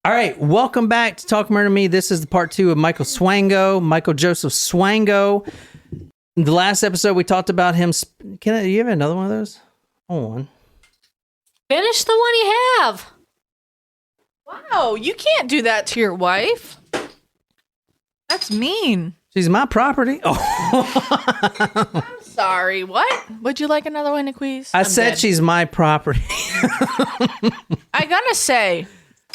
All right, welcome back to Talk Murder Me. This is the part 2 of Michael Joseph Swango. In the last episode, we talked about him. You have another one of those? Hold on. Finish the one you have. Wow, you can't do that to your wife. That's mean. She's my property. Oh. I'm sorry. What? Would you like another one, Niquise? I said dead. She's my property. I gotta say,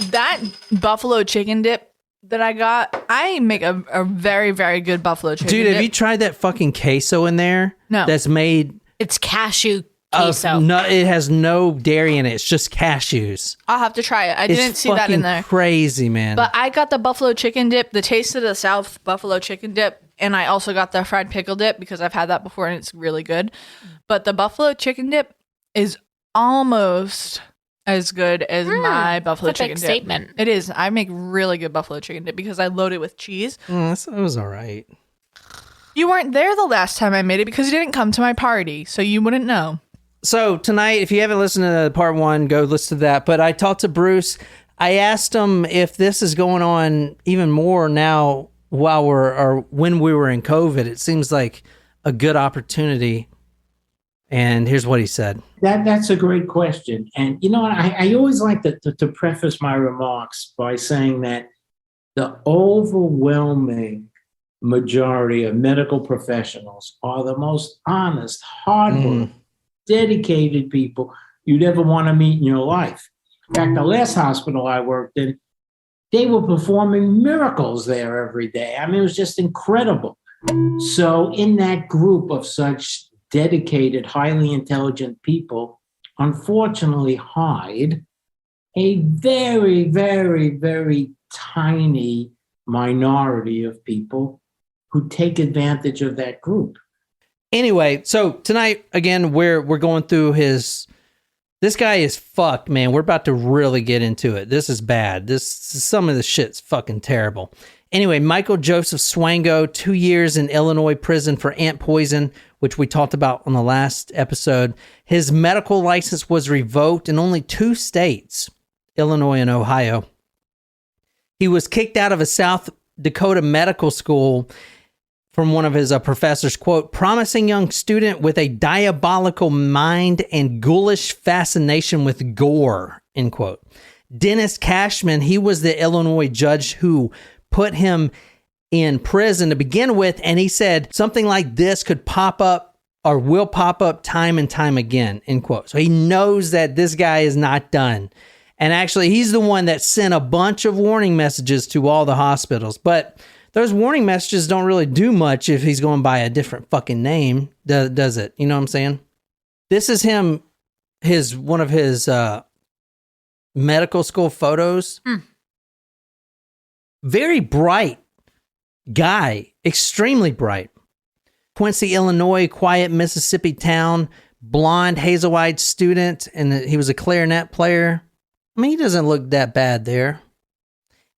that buffalo chicken dip that I got, I make a very, very good buffalo chicken dip. Dude, have you tried that fucking queso in there? No. That's made... It's cashew queso. No, it has no dairy in it. It's just cashews. I'll have to try it. I didn't see that in there. It's crazy, man. But I got the buffalo chicken dip, the Taste of the South buffalo chicken dip, and I also got the fried pickle dip because I've had that before and it's really good. But the buffalo chicken dip is almost as good as my buffalo chicken dip. Statement. It is. I make really good buffalo chicken dip because I load it with cheese. It was all right. You weren't there the last time I made it because you didn't come to my party, so you wouldn't know. So tonight, if you haven't listened to part 1, go listen to that. But I talked to Bruce. I asked him if this is going on even more now when we were in COVID. It seems like a good opportunity. And here's what he said. That's a great question. And you know what? I always like to preface my remarks by saying that the overwhelming majority of medical professionals are the most honest, hardworking, dedicated people you'd ever want to meet in your life. In fact, the last hospital I worked in, they were performing miracles there every day. I mean, it was just incredible. So in that group of such dedicated, highly intelligent people, unfortunately hide a very, very, very tiny minority of people who take advantage of that group. Anyway, so tonight, again, we're going through this guy is fucked, man. We're about to really get into it. This is bad. Some of the shit's fucking terrible. Anyway, Michael Joseph Swango, 2 years in Illinois prison for ant poison, which we talked about on the last episode. His medical license was revoked in only 2 states, Illinois and Ohio. He was kicked out of a South Dakota medical school from one of his professors, quote, promising young student with a diabolical mind and ghoulish fascination with gore, end quote. Dennis Cashman, he was the Illinois judge who put him in prison to begin with, and he said something like this could pop up or will pop up time and time again, end quote. So he knows that this guy is not done. And actually, he's the one that sent a bunch of warning messages to all the hospitals. But those warning messages don't really do much if he's going by a different fucking name, does it? You know what I'm saying? This is him, one of his medical school photos. Very bright guy, extremely bright. Quincy, Illinois, quiet Mississippi town, blonde, hazel-eyed student, and he was a clarinet player. I mean, he doesn't look that bad there.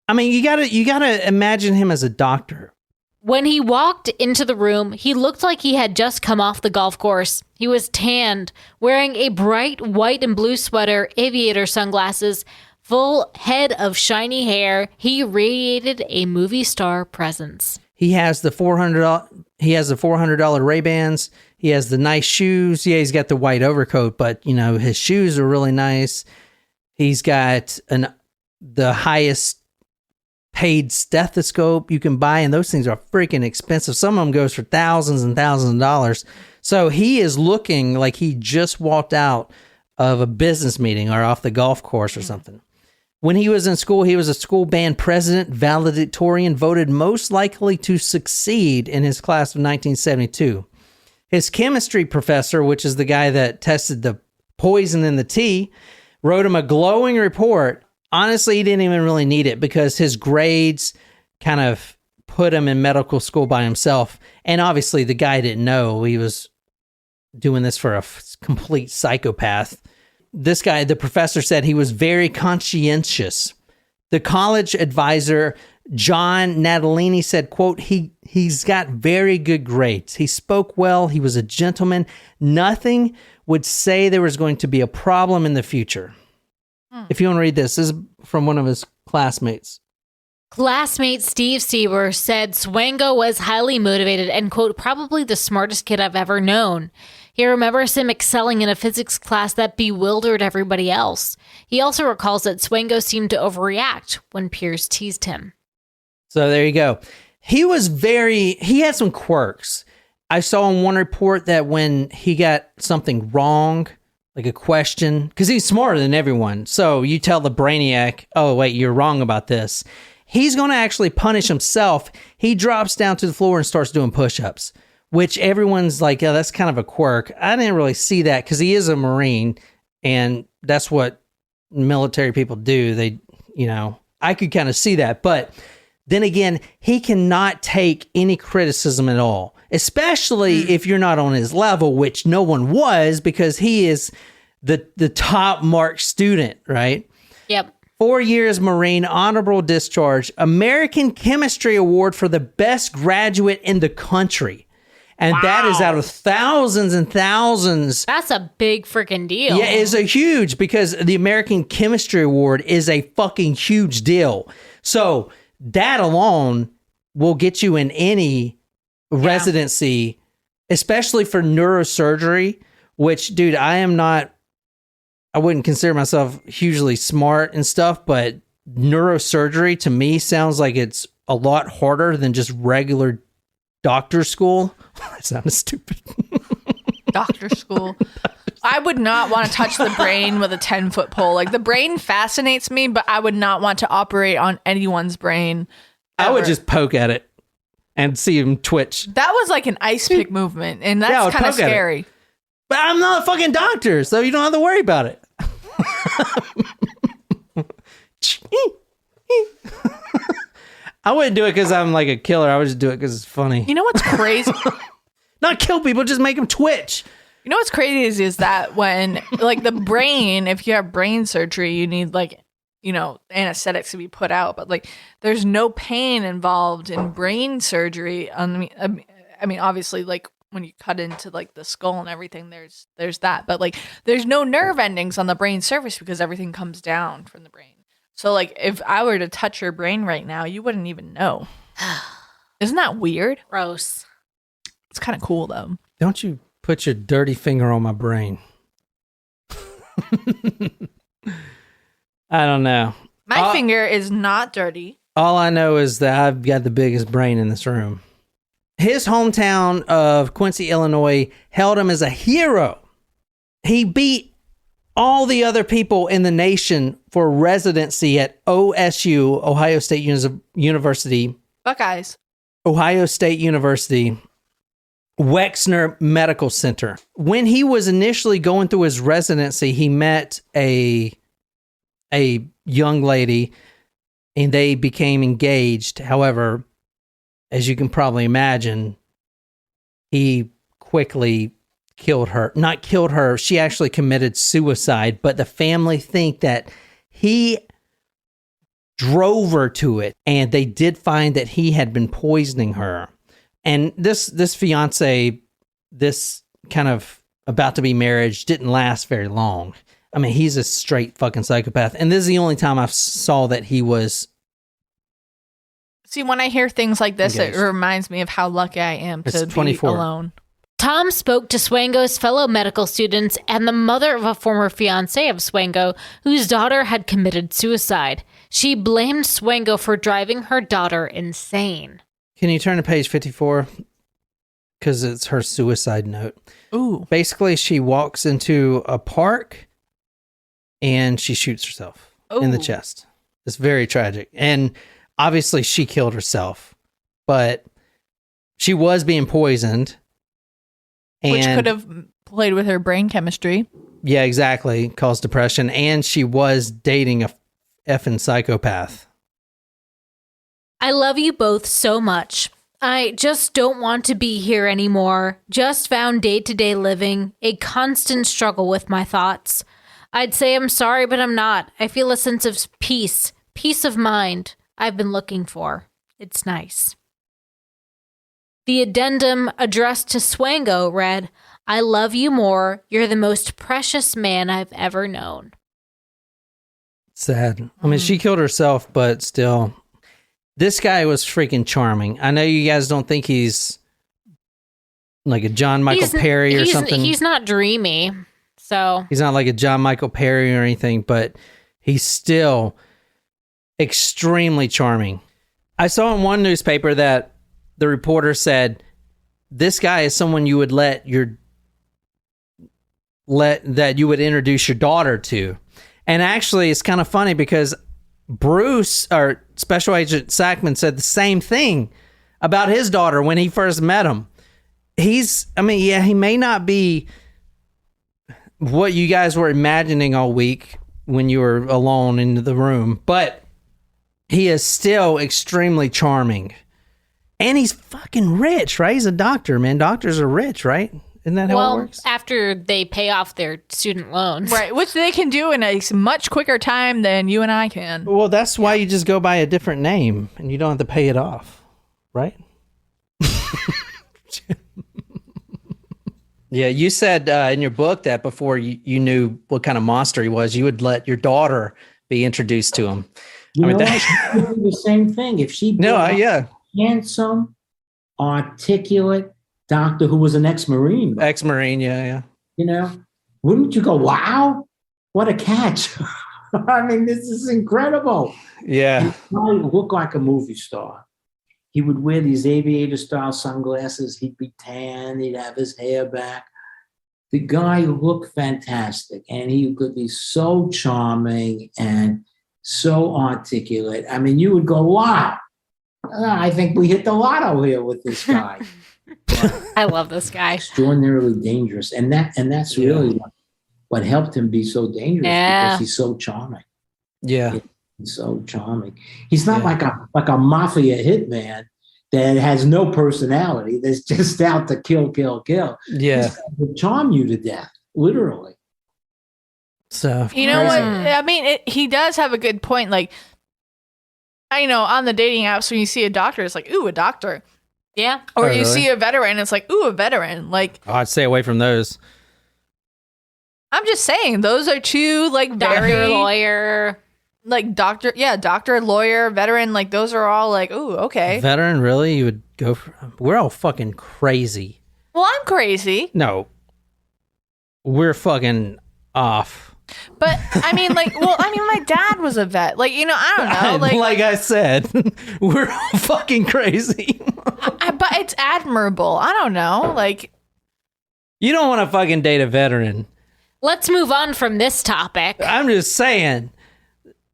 I mean, you gotta imagine him as a doctor. When he walked into the room, he looked like he had just come off the golf course. He was tanned, wearing a bright white and blue sweater, aviator sunglasses, full head of shiny hair. He radiated a movie star presence. He has the $400 Ray-Bans. He has the nice shoes. Yeah, he's got the white overcoat, but you know his shoes are really nice. He's got the highest paid stethoscope you can buy, and those things are freaking expensive. Some of them goes for thousands and thousands of dollars. So he is looking like he just walked out of a business meeting or off the golf course or something. When he was in school, he was a school band president, valedictorian, voted most likely to succeed in his class of 1972. His chemistry professor, which is the guy that tested the poison in the tea, wrote him a glowing report. Honestly, he didn't even really need it because his grades kind of put him in medical school by himself. And obviously, the guy didn't know he was doing this for a complete psychopath. This guy, the professor, said he was very conscientious. The college advisor, John Natalini, said, quote, he's got very good grades. He spoke well. He was a gentleman. Nothing would say there was going to be a problem in the future. If you want to read this is from one of his classmates. Classmate Steve Sieber said Swango was highly motivated and, quote, probably the smartest kid I've ever known. He remembers him excelling in a physics class that bewildered everybody else. He also recalls that Swango seemed to overreact when peers teased him. So there you go. He had some quirks. I saw in one report that when he got something wrong, like a question, because he's smarter than everyone. So you tell the brainiac, oh, wait, you're wrong about this. He's going to actually punish himself. He drops down to the floor and starts doing push-ups, which everyone's like, oh, that's kind of a quirk. I didn't really see that because he is a Marine, and that's what military people do. They, I could kind of see that. But then again, he cannot take any criticism at all, especially if you're not on his level, which no one was because he is the top marked student, right? Yep. 4 years Marine, honorable discharge, American Chemistry Award for the best graduate in the country. And that is out of thousands and thousands. That's a big freaking deal. Yeah, it's a huge, because the American Chemistry Award is a fucking huge deal. So that alone will get you in any residency, especially for neurosurgery, which, dude, I wouldn't consider myself hugely smart and stuff, but neurosurgery to me sounds like it's a lot harder than just regular doctor school. That sounded stupid. Doctor school. I would not want to touch the brain with a 10-foot pole. Like, the brain fascinates me, but I would not want to operate on anyone's brain. I would just poke at it and see him twitch. That was like an ice pick movement, and that's kind of scary. But I'm not a fucking doctor, so you don't have to worry about it. I wouldn't do it because I'm like a killer. I would just do it because it's funny. You know what's crazy? Not kill people, just make them twitch. You know what's crazy is that when, like, the brain, if you have brain surgery, you need, like, anesthetics to be put out. But, like, there's no pain involved in brain surgery. I mean, obviously, like, when you cut into, like, the skull and everything, there's that. But, like, there's no nerve endings on the brain surface because everything comes down from the brain. So, like, if I were to touch your brain right now, you wouldn't even know. Isn't that weird? Gross. It's kind of cool, though. Don't you put your dirty finger on my brain. I don't know. My finger is not dirty. All I know is that I've got the biggest brain in this room. His hometown of Quincy, Illinois, held him as a hero. He beat all the other people in the nation for residency at OSU, Ohio State University. Buckeyes. Ohio State University, Wexner Medical Center. When he was initially going through his residency, he met a young lady and they became engaged. However, as you can probably imagine, he quickly killed her. Not killed her, she actually committed suicide, but the family think that he drove her to it, and they did find that he had been poisoning her. And this fiance, this kind of about to be marriage, didn't last very long. I mean, he's a straight fucking psychopath. And this is the only time I saw that he was. See, when I hear things like this, engaged. It reminds me of how lucky I am to 24. be alone. Tom spoke to Swango's fellow medical students and the mother of a former fiancé of Swango, whose daughter had committed suicide. She blamed Swango for driving her daughter insane. Can you turn to page 54? Because it's her suicide note. Ooh. Basically, she walks into a park and she shoots herself in the chest. It's very tragic. And obviously, she killed herself, but she was being poisoned. Which could have played with her brain chemistry. Yeah, exactly. Caused depression. And she was dating a effing psychopath. I love you both so much. I just don't want to be here anymore. Just found day-to-day living a constant struggle with my thoughts. I'd say I'm sorry, but I'm not. I feel a sense of peace of mind I've been looking for. It's nice. The addendum addressed to Swango read, I love you more. You're the most precious man I've ever known. Sad. I mean, she killed herself, but still, this guy was freaking charming. I know you guys don't think he's like a John Michael Perry or something. He's not dreamy, so he's not like a John Michael Perry or anything, but he's still extremely charming. I saw in one newspaper that the reporter said, this guy is someone you would that you would introduce your daughter to. And actually, it's kind of funny because Bruce, or Special Agent Sackman, said the same thing about his daughter when he first met him. He may not be what you guys were imagining all week when you were alone in the room, but he is still extremely charming. And he's fucking rich, right? He's a doctor, man. Doctors are rich, right? Isn't that how it works? After they pay off their student loans. Right, which they can do in a much quicker time than you and I can. Well, that's why you just go by a different name and you don't have to pay it off, right? Yeah, you said in your book that before you knew what kind of monster he was, you would let your daughter be introduced to him. You know what? She would do the same thing. If she handsome, articulate doctor who was an ex-Marine. Ex-Marine, yeah. You know, wouldn't you go, wow, what a catch. I mean, this is incredible. Yeah. He probably looked like a movie star. He would wear these aviator-style sunglasses. He'd be tan. He'd have his hair back. The guy looked fantastic, and he could be so charming and so articulate. I mean, you would go, wow, I think we hit the lotto here with this guy. I love this guy. Extraordinarily dangerous. And that's really what helped him be so dangerous, because he's so charming. Yeah. He's so charming. He's not like a mafia hitman that has no personality, that's just out to kill. Yeah. He's out to charm you to death, literally. So you know what? I mean, he does have a good point. Like, I know on the dating apps, when you see a doctor, it's like, ooh, a doctor. Yeah. Or you see a veteran, it's like, ooh, a veteran. Like, I'd stay away from those. I'm just saying, those are two, like, Doctor, lawyer. Like, doctor, lawyer, veteran. Like, those are all like, ooh, okay. Veteran, really? You would go for... We're all fucking crazy. Well, I'm crazy. No. We're fucking off. But, I mean, my dad was a vet. Like, you know, I don't know. Like I said, we're all fucking crazy. But it's admirable. I don't know. Like, you don't want to fucking date a veteran. Let's move on from this topic. I'm just saying,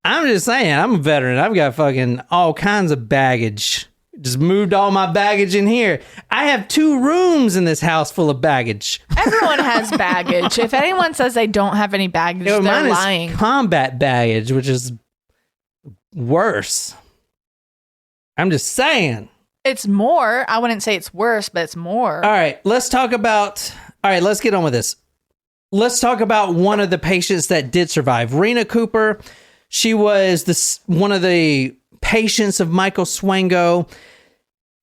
I'm a veteran. I've got fucking all kinds of baggage. Just moved all my baggage in here. I have 2 rooms in this house full of baggage. everyone has baggage. If anyone says they don't have any baggage, they're mine lying. Is combat baggage, which is worse. I'm just saying. It's more. I wouldn't say it's worse, but it's more. All right, let's get on with this. Let's talk about one of the patients that did survive. Rena Cooper. She was one of the patients of Michael Swango.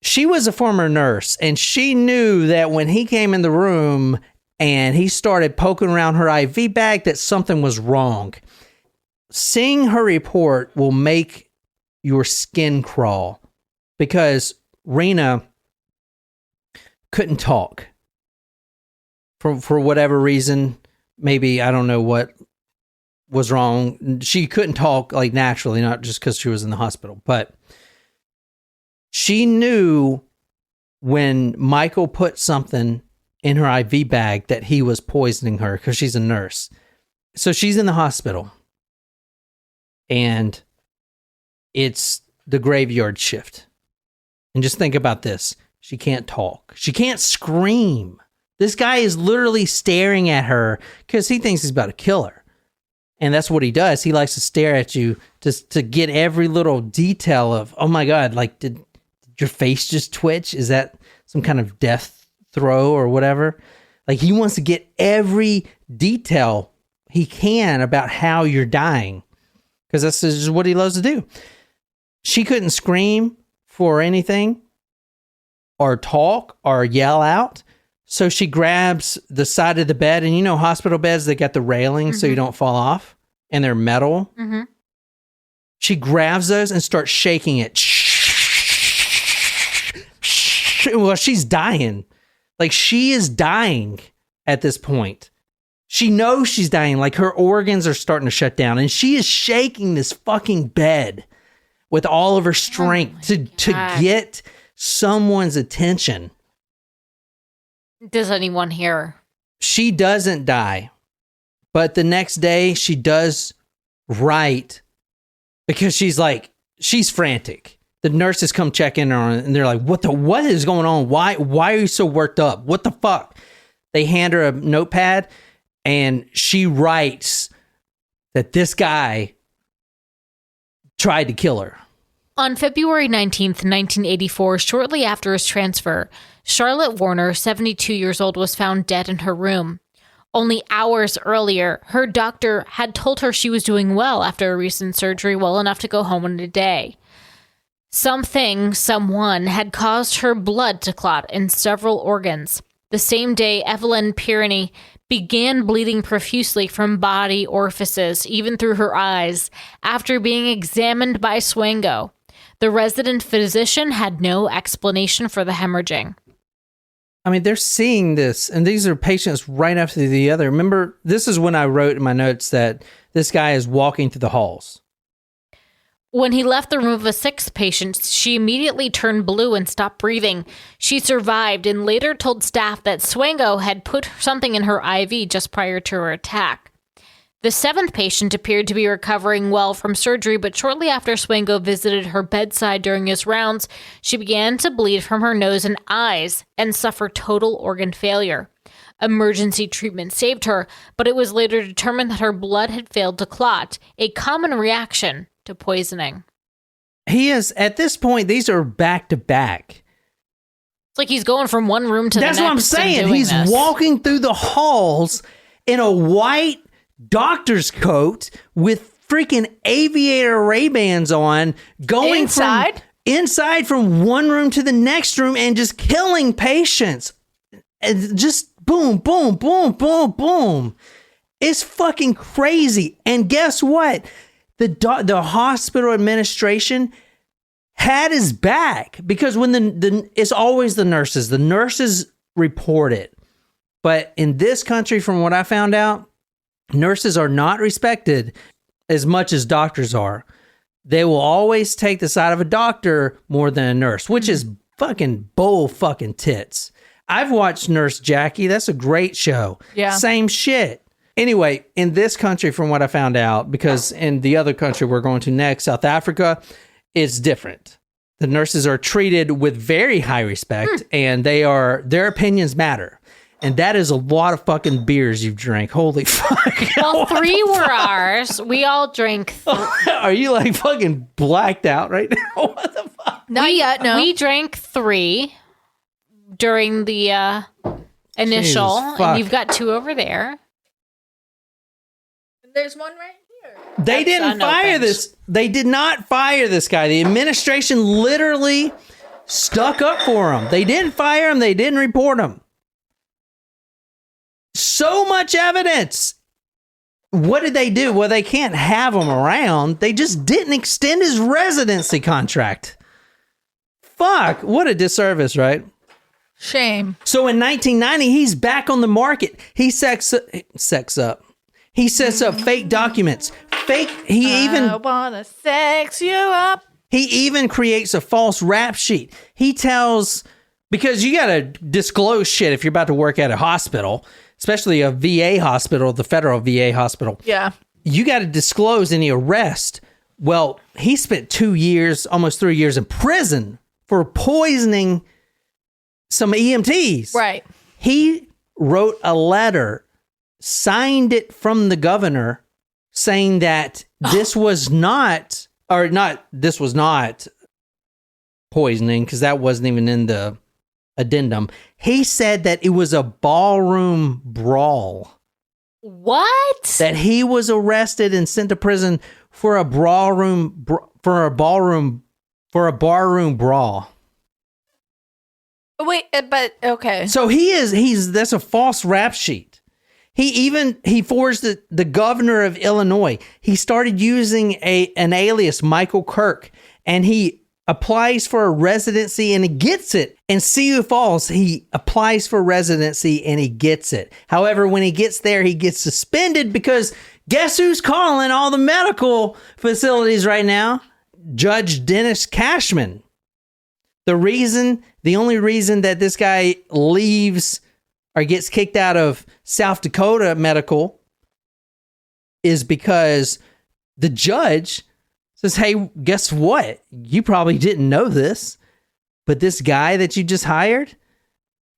She was a former nurse, and she knew that when he came in the room and he started poking around her IV bag, that something was wrong. Seeing her report will make your skin crawl, because Rena couldn't talk for whatever reason. Maybe, I don't know what was wrong. She couldn't talk like naturally, not just because she was in the hospital, but she knew when Michael put something in her IV bag that he was poisoning her, because she's a nurse. So she's in the hospital, and it's the graveyard shift. And just think about this. She can't talk. She can't scream. This guy is literally staring at her because he thinks he's about to kill her. And that's what he does. He likes to stare at you to get every little detail of, oh my God, like, did your face just twitch? Is that some kind of death throw or whatever? Like, he wants to get every detail he can about how you're dying, because that's just what he loves to do. She couldn't scream for anything or talk or yell out. So she grabs the side of the bed, and you know, hospital beds, they got the railing so you don't fall off, and they're metal. Mm-hmm. She grabs those and starts shaking it. Well, she's dying. Like, she is dying at this point. She knows she's dying. Like, her organs are starting to shut down. And she is shaking this fucking bed with all of her strength to get someone's attention. Does anyone hear? She doesn't die. But the next day, she does right because she's frantic. The nurses come check in on her and they're like, what is going on? Why are you so worked up? What the fuck? They hand her a notepad and she writes that this guy tried to kill her. On February 19th, 1984, shortly after his transfer, Charlotte Warner, 72 years old, was found dead in her room. Only hours earlier, her doctor had told her she was doing well after a recent surgery, well enough to go home in a day. Someone had caused her blood to clot in several organs. The same day, Evelyn Pirani began bleeding profusely from body orifices, even through her eyes, after being examined by Swango. The resident physician had no explanation for the hemorrhaging. I mean, they're seeing this, and these are patients right after the other. Remember, this is when I wrote in my notes that this guy is walking through the halls. When he left the room of a sixth patient, she immediately turned blue and stopped breathing. She survived and later told staff that Swango had put something in her IV just prior to her attack. The seventh patient appeared to be recovering well from surgery, but shortly after Swango visited her bedside during his rounds, she began to bleed from her nose and eyes and suffer total organ failure. Emergency treatment saved her, but it was later determined that her blood had failed to clot, a common reaction to poisoning. He is, at this point, these are back to back. It's like he's going from one room to the next. That's what I'm saying. He's walking through the halls in a white doctor's coat with freaking aviator Ray-Bans on, going inside from one room to the next room and just killing patients. And just boom, boom, boom, boom, boom. It's fucking crazy. And guess what? The hospital administration had his back because when it's always the nurses. The nurses report it. But in this country, from what I found out, nurses are not respected as much as doctors are. They will always take the side of a doctor more than a nurse, which is fucking bull fucking tits. I've watched Nurse Jackie. That's a great show. Yeah. Same shit. Anyway, in this country, from what I found out, because in the other country we're going to next, South Africa, it's different. The nurses are treated with very high respect and their opinions matter. And that is a lot of fucking beers you've drank. Holy fuck. Well, 3 were ours. We all drank. Are you like fucking blacked out right now? What the fuck? Not yet, no. We drank 3 during the initial, and you've got 2 over there. There's one right here. They didn't fire this. They did not fire this guy. The administration literally stuck up for him. They didn't fire him. They didn't report him. So much evidence. What did they do? Well, they can't have him around. They just didn't extend his residency contract. Fuck. What a disservice, right? Shame. So in 1990, he's back on the market. He sets up. He sets up fake documents. I wanna sex you up. He even creates a false rap sheet. He tells, because you gotta disclose shit if you're about to work at a hospital, especially a VA hospital, the federal VA hospital. Yeah. You gotta disclose any arrest. Well, he spent 2 years, almost 3 years in prison for poisoning some EMTs. Right. He wrote a letter, signed it from the governor, saying that this was not poisoning, because that wasn't even in the addendum. He said that it was a ballroom brawl. What? That he was arrested and sent to prison for a barroom brawl. Wait, but okay. So that's a false rap sheet. He forged the governor of Illinois. He started using an alias, Michael Kirk, and he applies for a residency and he gets it. In Sioux Falls, he applies for residency and he gets it. However, when he gets there, he gets suspended because guess who's calling all the medical facilities right now? Judge Dennis Cashman. The only reason that this guy leaves or gets kicked out of South Dakota Medical is because the judge says, hey, guess what? You probably didn't know this, but this guy that you just hired,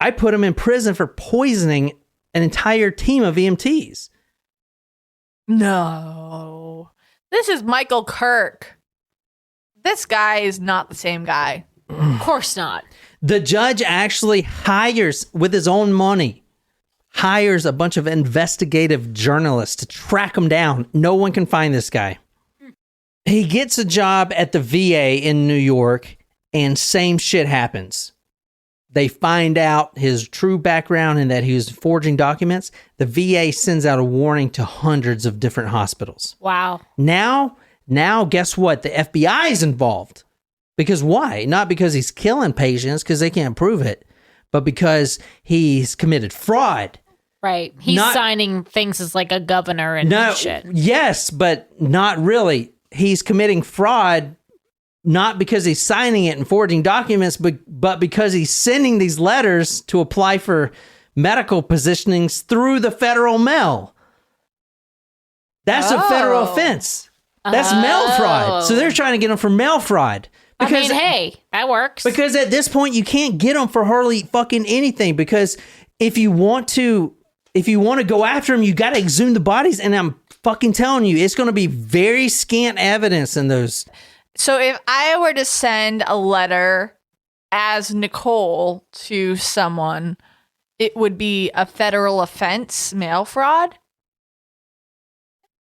I put him in prison for poisoning an entire team of EMTs. No. This is Michael Kirk. This guy is not the same guy. Of course not. The judge actually hires, with his own money, hires a bunch of investigative journalists to track him down. No one can find this guy. He gets a job at the VA in New York, and same shit happens. They find out his true background and that he was forging documents. The VA sends out a warning to hundreds of different hospitals. Wow. Now, guess what? The FBI is involved. Because why? Not because he's killing patients, because they can't prove it, but because he's committed fraud. Right. He's signing things as like a governor and shit. Yes, but not really. He's committing fraud, not because he's signing it and forging documents, but because he's sending these letters to apply for medical positionings through the federal mail. That's a federal offense. That's mail fraud. So they're trying to get him for mail fraud. Because, hey, that works. Because at this point, you can't get him for hardly fucking anything. Because if you want to go after him, you got to exhume the bodies. And I'm fucking telling you, it's going to be very scant evidence in those. So if I were to send a letter as Nicole to someone, it would be a federal offense, mail fraud?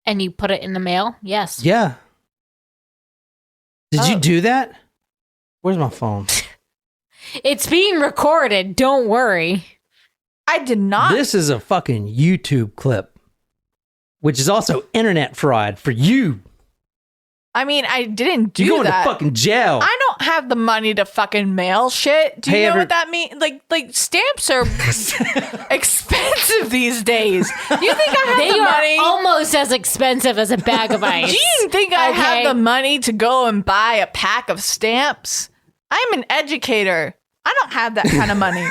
And you put it in the mail? Yes. Yeah. Did you do that? Where's my phone? It's being recorded. Don't worry. I did not. This is a fucking YouTube clip, which is also internet fraud for you. I mean, I didn't do You're going that. to fucking jail. I don't have the money to fucking mail shit. Do you know what that means? Like stamps are expensive these days. You think I have the money? They are almost as expensive as a bag of ice. Do you think I have the money to go and buy a pack of stamps? I'm an educator. I don't have that kind of money.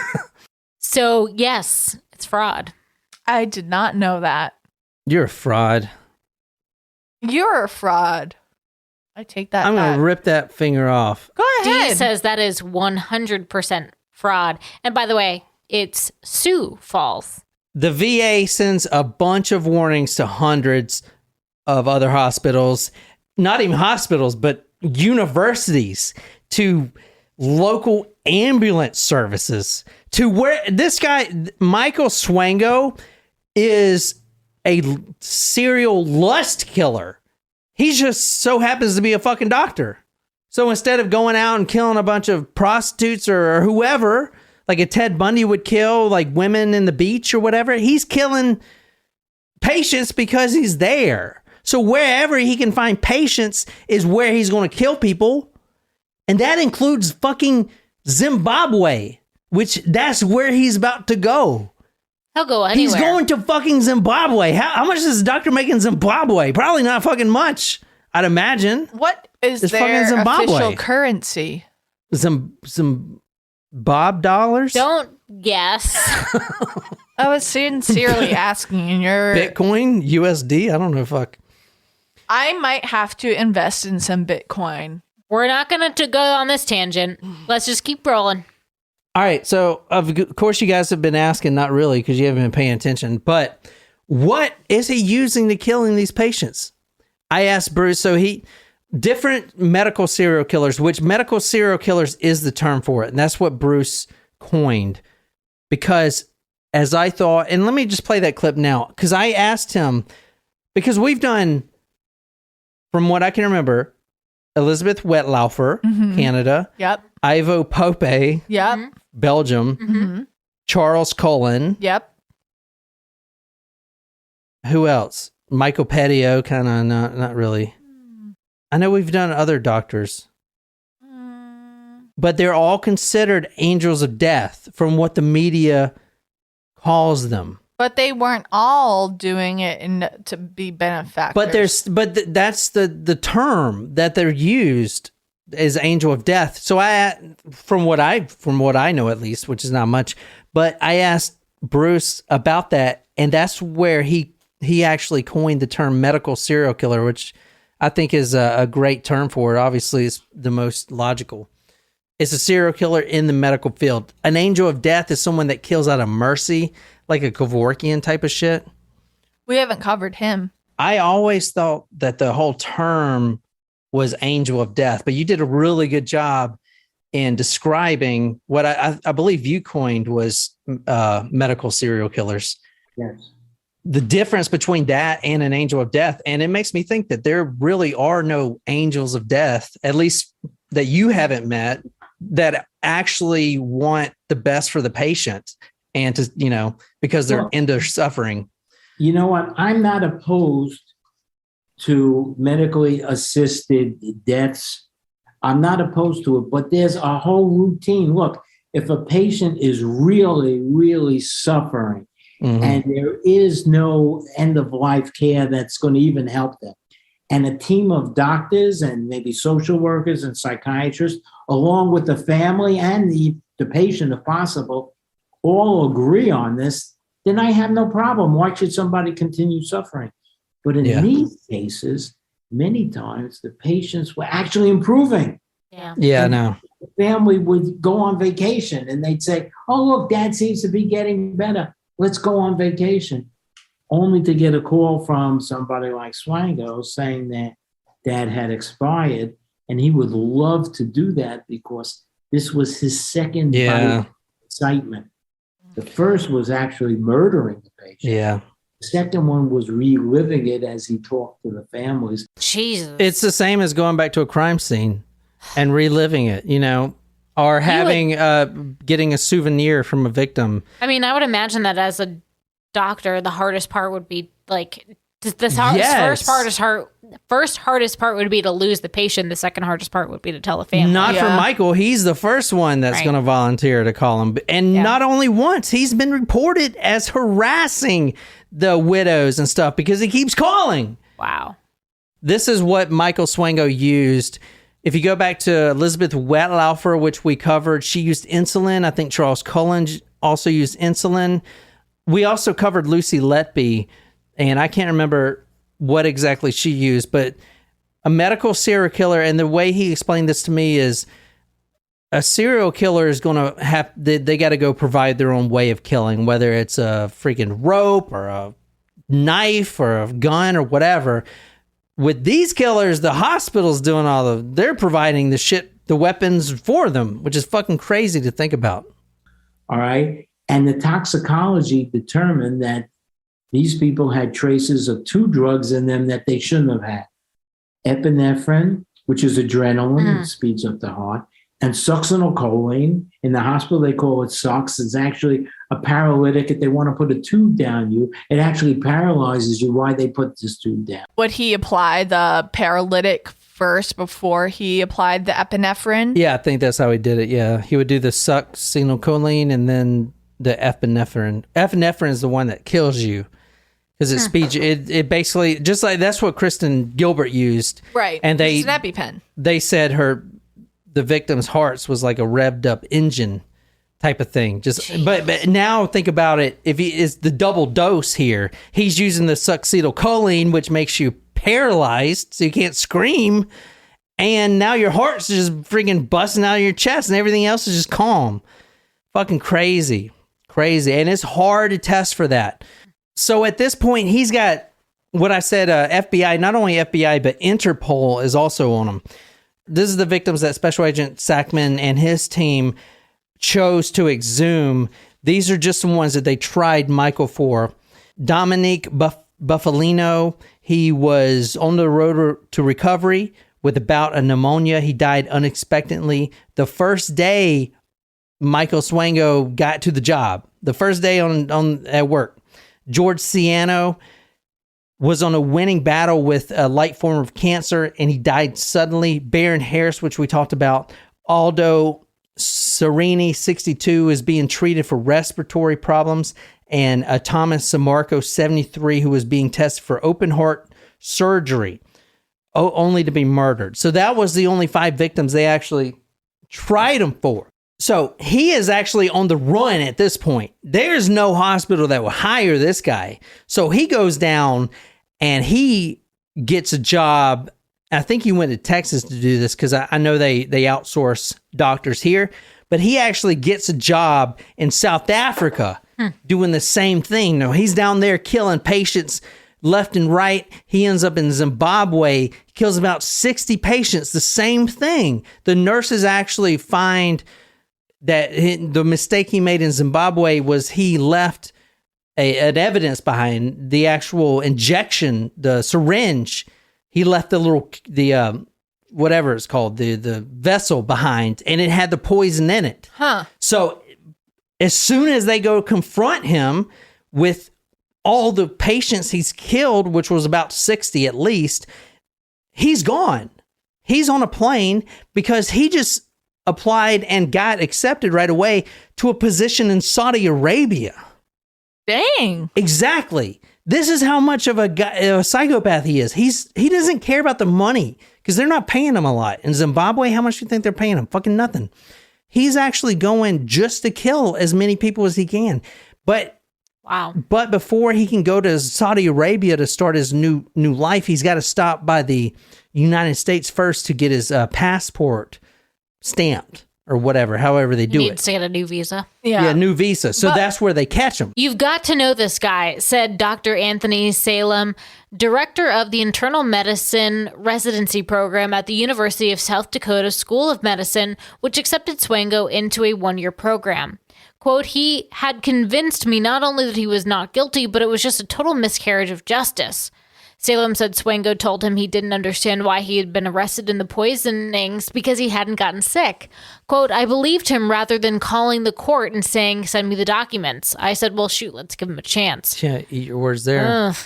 So, yes, it's fraud. I did not know that. You're a fraud. You're a fraud. I take that I'm going to rip that finger off. Go ahead. Dee says that is 100% fraud. And by the way, it's Sioux Falls. The VA sends a bunch of warnings to hundreds of other hospitals, not even hospitals, but universities, to local ambulance services, to where this guy, Michael Swango, is a serial lust killer. He just so happens to be a fucking doctor. So instead of going out and killing a bunch of prostitutes or whoever, like a Ted Bundy would kill, like women in the beach or whatever, he's killing patients because he's there. So wherever he can find patients is where he's going to kill people. And that includes fucking Zimbabwe, which that's where he's about to go. He'll go anywhere. He's going to fucking Zimbabwe. How much does a doctor make in Zimbabwe? Probably not fucking much, I'd imagine. What is It's their fucking Zimbabwe. official currency? Some Bob dollars? Don't guess. I was sincerely asking, and you're... Bitcoin? USD? I don't know, fuck. I might have to invest in some Bitcoin. We're not going to go on this tangent. Let's just keep rolling. All right, so of course you guys have been asking, not really because you haven't been paying attention, but what is he using to killing these patients? I asked Bruce, different medical serial killers, which medical serial killers is the term for it, and that's what Bruce coined. Because as I thought, and let me just play that clip now, because I asked him, because we've done, from what I can remember, Elizabeth Wetlaufer, Canada. Yep. Ivo Pope, Yep. Belgium. Mm-hmm. Charles Cullen. Yep. Who else? Michael Pettio, kind of not really. I know we've done other doctors, but they're all considered angels of death from what the media calls them. But they weren't all doing it to be benefactors. But that's the term that they're used is angel of death. So from what I know at least, which is not much, but I asked Bruce about that, and that's where he actually coined the term medical serial killer, which I think is a great term for it. Obviously, it's the most logical. It's a serial killer in the medical field. An angel of death is someone that kills out of mercy, like a Kevorkian type of shit. We haven't covered him. I always thought that the whole term was angel of death, but you did a really good job in describing what I believe you coined was medical serial killers. Yes. The difference between that and an angel of death. And it makes me think that there really are no angels of death, at least that you haven't met, that actually want the best for the patient and to, because they're into suffering. You know what? I'm not opposed to medically assisted deaths. I'm not opposed to it, but there's a whole routine. Look, if a patient is really, really suffering, and there is no end-of-life care that's going to even help them, and a team of doctors and maybe social workers and psychiatrists, along with the family and the patient, if possible, all agree on this, then I have no problem. Why should somebody continue suffering? But in these cases, many times the patients were actually improving. Yeah, no. The family would go on vacation and they'd say, oh, look, Dad seems to be getting better. Let's go on vacation. Only to get a call from somebody like Swango saying that Dad had expired, and he would love to do that because this was his second bite of excitement. The first was actually murdering the patient. Yeah. The second one was reliving it as he talked to the families. Jesus. It's the same as going back to a crime scene and reliving it, or having getting a souvenir from a victim. I mean, I would imagine that as a doctor, the hardest part would be first hardest part would be to lose the patient. The second hardest part would be to tell the family. Not for Michael. He's the first one that's going to volunteer to call him. And not only once, he's been reported as harassing the widows and stuff because he keeps calling. Wow. This is what Michael Swango used. If you go back to Elizabeth Wetlaufer, which we covered, she used insulin. I think Charles Cullen also used insulin. We also covered Lucy Letby, and I can't remember what exactly she used, but a medical serial killer, and the way he explained this to me is a serial killer is going to have, they got to go provide their own way of killing, whether it's a freaking rope or a knife or a gun or whatever. With these killers, the hospital's doing they're providing the weapons for them, which is fucking crazy to think about. All right. And the toxicology determined that these people had traces of two drugs in them that they shouldn't have had. Epinephrine, which is adrenaline, it speeds up the heart, and succinylcholine. In the hospital, they call it sucks. It's actually a paralytic. If they want to put a tube down you, it actually paralyzes you. Why they put this tube down? Would he apply the paralytic first before he applied the epinephrine? Yeah, I think that's how he did it. Yeah, he would do the succinylcholine and then the epinephrine. Epinephrine is the one that kills you because it speeds you. It basically, just like that's what Kristen Gilbert used. Right. And it's an EpiPen. They said the victim's hearts was like a revved up engine type of thing. But now think about it. If he is the double dose here, he's using the succinylcholine, which makes you paralyzed, so you can't scream. And now your heart's just freaking busting out of your chest, and everything else is just calm. Fucking crazy. And it's hard to test for that. So at this point, he's got what I said, FBI, not only FBI, but Interpol is also on him. This is the victims that Special Agent Sackman and his team chose to exhume. These are just the ones that they tried Michael for. Dominique Buffalino, he was on the road to recovery with a bout of pneumonia. He died unexpectedly the first day Michael Swango got to the job. The first day on at work. George Ciano, was on a winning battle with a light form of cancer, and he died suddenly. Baron Harris, which we talked about. Aldo Serini, 62, is being treated for respiratory problems. And Thomas Samarco, 73, who was being tested for open heart surgery, only to be murdered. So that was the only 5 victims they actually tried him for. So he is actually on the run at this point. There's no hospital that will hire this guy. So he goes down and he gets a job. I think he went to Texas to do this because I know they outsource doctors here. But he actually gets a job in South Africa doing the same thing. No, he's down there killing patients left and right. He ends up in Zimbabwe. He kills about 60 patients. The same thing. The nurses actually find that the mistake he made in Zimbabwe was he left an evidence behind the actual injection, the syringe. He left the whatever it's called, the vessel behind, and it had the poison in it. So as soon as they go confront him with all the patients he's killed, which was about 60 at least, he's gone. He's on a plane because he just applied and got accepted right away to a position in Saudi Arabia. Dang. Exactly. This is how much of a psychopath he is. He doesn't care about the money because they're not paying him a lot. In Zimbabwe, how much do you think they're paying him? Fucking nothing. He's actually going just to kill as many people as he can. But before he can go to Saudi Arabia to start his new life, he's got to stop by the United States first to get his passport stamped or whatever, however they do it. Needs to get a new visa. Yeah, new visa. So that's where they catch him. You've got to know this guy, said Dr. Anthony Salem, director of the Internal Medicine Residency Program at the University of South Dakota School of Medicine, which accepted Swango into a 1-year program. Quote, he had convinced me not only that he was not guilty, but it was just a total miscarriage of justice. Salem said Swango told him he didn't understand why he had been arrested in the poisonings because he hadn't gotten sick. Quote, I believed him rather than calling the court and saying, send me the documents. I said, well, shoot, let's give him a chance. Yeah, eat your words there. Ugh.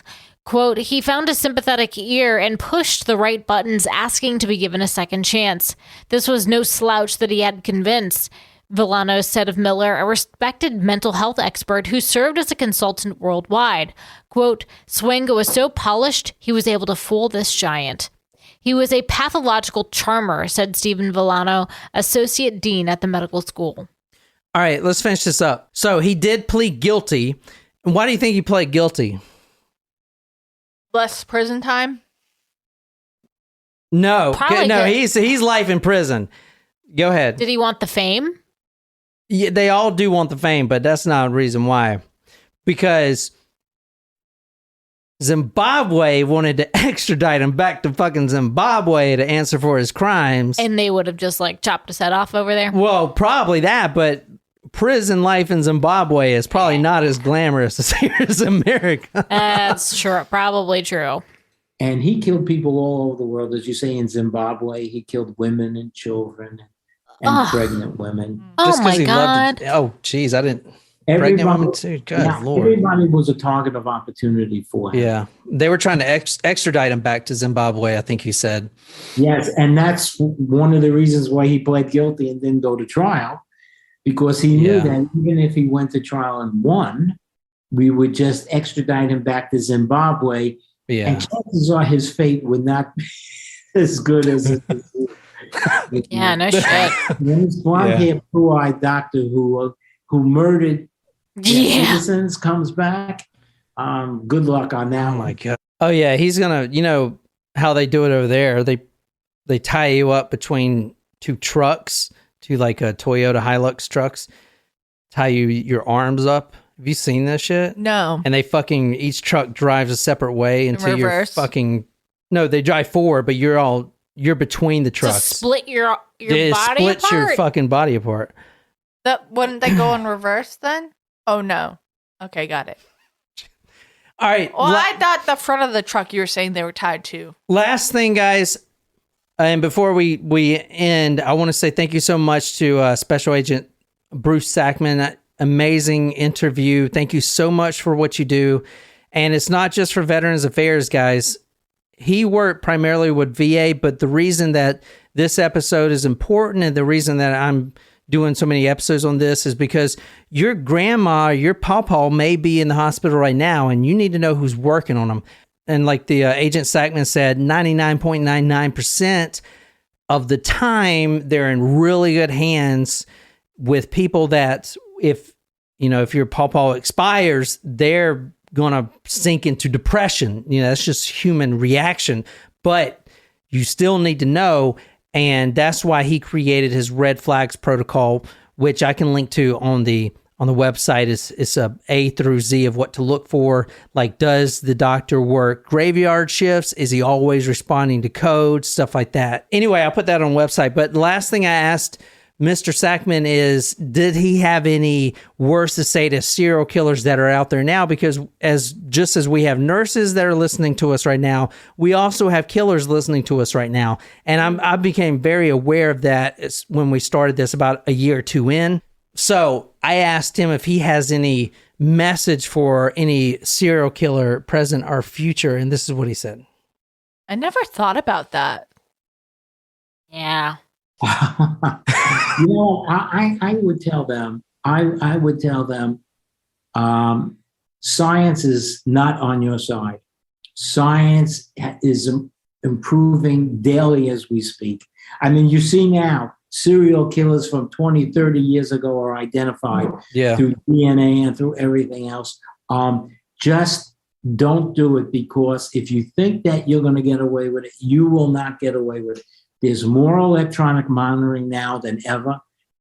Quote, he found a sympathetic ear and pushed the right buttons, asking to be given a second chance. This was no slouch that he had convinced. Villano said of Miller, a respected mental health expert who served as a consultant worldwide. Quote, Swango was so polished, he was able to fool this giant. He was a pathological charmer, said Stephen Villano, associate dean at the medical school. All right, let's finish this up. So he did plead guilty. Why do you think he pled guilty? Less prison time? No, Probably no, good. he's life in prison. Go ahead. Did he want the fame? Yeah, they all do want the fame, but that's not a reason why. Because Zimbabwe wanted to extradite him back to fucking Zimbabwe to answer for his crimes. And they would have just chopped his head off over there? Well, probably that, but prison life in Zimbabwe is probably not as glamorous as here as America. That's true. Probably true. And he killed people all over the world. As you say, in Zimbabwe, he killed women and children and pregnant women. Oh, my he God. Oh, geez, I didn't. Pregnant women too. God, Lord. Everybody was a target of opportunity for him. Yeah. They were trying to extradite him back to Zimbabwe, I think he said. Yes, and that's one of the reasons why he pled guilty and didn't go to trial, because he knew that even if he went to trial and won, we would just extradite him back to Zimbabwe. Yeah. And chances are his fate would not be as good as it is. Yeah, no shit. This blonde-haired, blue-eyed doctor who murdered citizens comes back. Good luck on that. Oh my God. Oh yeah, he's gonna. You know how they do it over there? They tie you up between two trucks, two like a Toyota Hilux trucks. Tie your arms up. Have you seen this shit? No. And they fucking each truck drives a separate way until you're reverse? fucking. No, they drive forward, but you're between the trucks. To split your It body splits apart? your fucking body apart. That wouldn't they go in reverse then? Oh no. Okay, got it. All right. Well, I thought the front of the truck you were saying they were tied to. Last thing, guys, and before we end, I want to say thank you so much to Special Agent Bruce Sackman. Amazing interview. Thank you so much for what you do. And it's not just for Veterans Affairs, guys. He worked primarily with VA, but the reason that this episode is important and the reason that I'm doing so many episodes on this is because your grandma, your pawpaw may be in the hospital right now, and you need to know who's working on them. And like the Agent Sackman said, 99.99% of the time, they're in really good hands with people that if your pawpaw expires, they're going to sink into depression. That's just human reaction. But you still need to know, and that's why he created his red flags protocol, which I can link to on the website. It's A through Z of what to look for. Like, does the doctor work graveyard shifts? Is he always responding to code? Stuff like that. Anyway, I'll put that on the website. But the last thing I asked Mr. Sackman is, did he have any words to say to serial killers that are out there now? Because just as we have nurses that are listening to us right now, we also have killers listening to us right now. And I became very aware of that when we started this about a year or two in. So I asked him if he has any message for any serial killer, present or future, and this is what he said. I never thought about that. Yeah. I would tell them, I would tell them, science is not on your side. Science is improving daily as we speak. I mean, you see now, serial killers from 20, 30 years ago are identified through DNA and through everything else. Just don't do it, because if you think that you're going to get away with it, you will not get away with it. There's more electronic monitoring now than ever.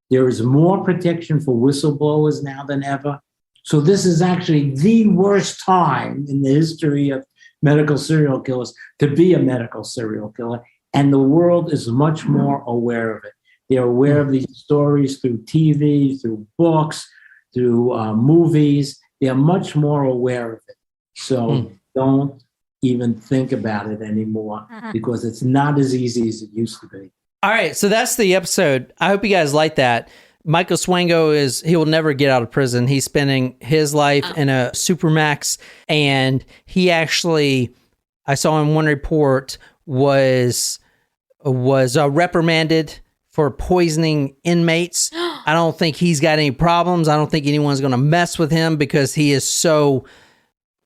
There is more protection for whistleblowers now than ever. So this is actually the worst time in the history of medical serial killers to be a medical serial killer. And the world is much more aware of it. They're aware of these stories through TV, through books, through movies. They're much more aware of it. So don't even think about it anymore, because it's not as easy as it used to be. All right, so that's the episode. I hope you guys like that. Michael Swango he will never get out of prison. He's spending his life in a Supermax, and he actually, I saw in one report, was reprimanded for poisoning inmates. I don't think he's got any problems. I don't think anyone's going to mess with him, because he is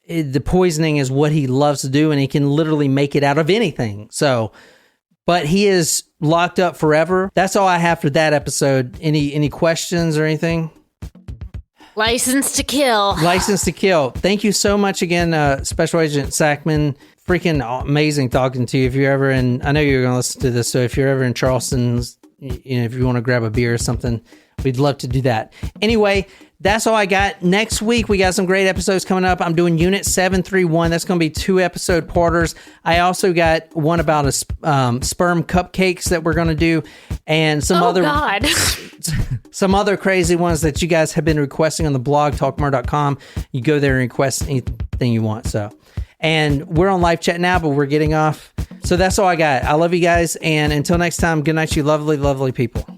the poisoning is what he loves to do, and he can literally make it out of anything. So, but he is locked up forever. That's all I have for that episode. Any questions or anything? License to kill. License to kill. Thank you so much again, Special Agent Sackman. Freaking amazing talking to you. If you're ever in, I know you're going to listen to this, so if you're ever in Charleston, if you want to grab a beer or something, we'd love to do that. Anyway, that's all I got. Next week, we got some great episodes coming up. I'm doing Unit 731. That's going to be 2 episode parters. I also got one about sperm cupcakes that we're going to do, and some other crazy ones that you guys have been requesting on the blog, talkmore.com. You go there and request anything you want. And we're on live chat now, but we're getting off. So that's all I got. I love you guys. And until next time, good night, you lovely, lovely people.